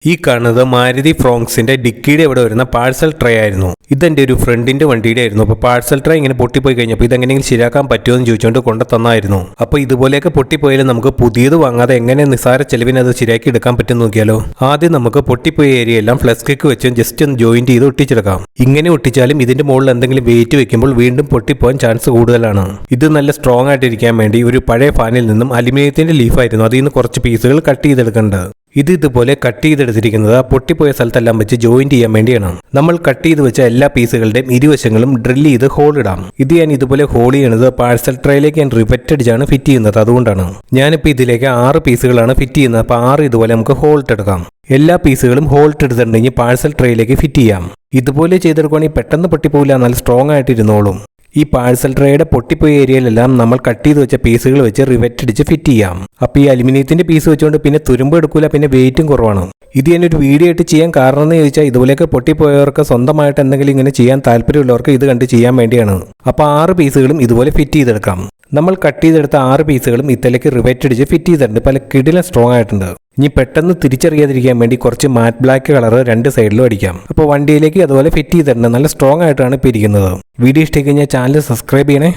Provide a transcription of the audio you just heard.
ഈ കാണുന്നത് മാരുതി ഫ്രോങ്സിന്റെ ഡിക്കിയുടെ ഇവിടെ വരുന്ന പാഴ്സൽ ട്രേ ആയിരുന്നു. ഇതെന്റെ ഒരു ഫ്രണ്ടിന്റെ വണ്ടിയുടെ ആയിരുന്നു. അപ്പോൾ പാഴ്സൽ ട്രേ ഇങ്ങനെ പൊട്ടിപ്പോയി കഴിഞ്ഞപ്പോൾ ഇതെങ്ങനെയെങ്കിലും ശരിയാക്കാൻ പറ്റുമോ എന്ന് ചോദിച്ചുകൊണ്ട് കൊണ്ടു തന്നായിരുന്നു. അപ്പോൾ ഇതുപോലെയൊക്കെ പൊട്ടിപ്പോയാലും നമുക്ക് പുതിയത് വാങ്ങാതെ എങ്ങനെ നിസ്സാര ചെലവിന് അത് ശരിയാക്കി എടുക്കാൻ പറ്റും നോക്കിയാലോ. ആദ്യം നമുക്ക് പൊട്ടിപ്പോയ ഏരിയ എല്ലാം ഫ്ലെക്സ് കിക്ക് വെച്ച് ജസ്റ്റ് ഒന്ന് ജോയിന്റ് ചെയ്ത് ഒട്ടിച്ചെടുക്കാം. ഇങ്ങനെ ഒട്ടിച്ചാലും ഇതിന്റെ മുകളിൽ എന്തെങ്കിലും വെയിറ്റ് വെക്കുമ്പോൾ വീണ്ടും പൊട്ടിപ്പോകാൻ ചാൻസ് കൂടുതലാണ്. ഇത് നല്ല സ്ട്രോങ് ആയിട്ടിരിക്കാൻ വേണ്ടി ഒരു പഴയ ഫാനിൽ നിന്നും അലുമിനിയത്തിന്റെ ലീഫായിരുന്നു. അതിൽ നിന്ന് കുറച്ച് പീസുകൾ കട്ട് ചെയ്തെടുക്കേണ്ടത്. ഇതുപോലെ കട്ട് ചെയ്തെടുത്തിരിക്കുന്നത് പൊട്ടിപ്പോയ സ്ഥലത്തെല്ലാം വെച്ച് ജോയിന്റ് ചെയ്യാൻ വേണ്ടിയാണ്. നമ്മൾ കട്ട് ചെയ്ത് വെച്ച എല്ലാ പീസുകളുടെയും ഇരുവശങ്ങളും ഡ്രിൽ ചെയ്ത് ഹോൾ ഇടാം. ഇത് ഞാൻ ഇതുപോലെ ഹോൾ ചെയ്യണത് പാഴ്സൽ ട്രേയിലേക്ക് ഞാൻ റിവറ്റ് അടിച്ചാണ് ഫിറ്റ് ചെയ്യുന്നത്. അതുകൊണ്ടാണ് ഞാനിപ്പോൾ ഇതിലേക്ക് 6 പീസുകളാണ് ഫിറ്റ് ചെയ്യുന്നത്. അപ്പോൾ 6 ഇതുപോലെ നമുക്ക് ഹോൾട്ട് എടുക്കാം. എല്ലാ പീസുകളും ഹോൾട്ട് എടുത്തിട്ടുണ്ടെങ്കിൽ പാഴ്സൽ ട്രേയിലേക്ക് ഫിറ്റ് ചെയ്യാം. ഇതുപോലെ ചെയ്തെടുക്കുകയാണെങ്കിൽ പെട്ടെന്ന് പൊട്ടിപ്പോയില്ല, നല്ല സ്ട്രോങ് ആയിട്ടിരുന്നോളും. ഈ പാഴ്സൽ ട്രേയുടെ പൊട്ടിപ്പോയ ഏരിയയിലെല്ലാം നമ്മൾ കട്ട് ചെയ്ത് വെച്ച പീസുകൾ വെച്ച് റിവറ്റ് അടിച്ച് ഫിറ്റ് ചെയ്യാം. അപ്പോൾ ഈ അലുമിനിയത്തിന്റെ പീസ് വെച്ചുകൊണ്ട് പിന്നെ തുരുമ്പ് എടുക്കൂല, പിന്നെ വെയിറ്റും കുറവാണ്. ഇത് ഞാനൊരു വീഡിയോ ആയിട്ട് ചെയ്യാൻ കാരണം എന്ന് ചോദിച്ചാൽ ഇതുപോലെയൊക്കെ പൊട്ടിപ്പോയവർക്ക് സ്വന്തമായിട്ട് എന്തെങ്കിലും ഇങ്ങനെ ചെയ്യാൻ താല്പര്യമുള്ളവർക്ക് ഇത് കണ്ട് ചെയ്യാൻ വേണ്ടിയാണ്. അപ്പോൾ 6 പീസുകളും ഇതുപോലെ ഫിറ്റ് ചെയ്തെടുക്കാം. നമ്മൾ കട്ട് ചെയ്തെടുത്ത 6 പീസുകളും ഇത്തലേക്ക് റിവറ്റ് അടിച്ച് ഫിറ്റ് ചെയ്തിട്ടുണ്ട്. പല കിടിലം സ്ട്രോങ് ആയിട്ടുണ്ട്. ഇനി പെട്ടെന്ന് തിരിച്ചറിയാതിരിക്കാൻ വേണ്ടി കുറച്ച് മാറ്റ് ബ്ലാക്ക് കളർ 2 സൈഡിലും അടിക്കാം. അപ്പോൾ വണ്ടിയിലേക്ക് അതുപോലെ ഫിറ്റ് ചെയ്തിട്ടുണ്ട്. നല്ല സ്ട്രോങ് ആയിട്ടാണ് ഇപ്പോൾ ഇരിക്കുന്നത്. വീഡിയോ ഇഷ്ടമായി കഴിഞ്ഞാൽ ചാനൽ സബ്സ്ക്രൈബ് ചെയ്യണേ.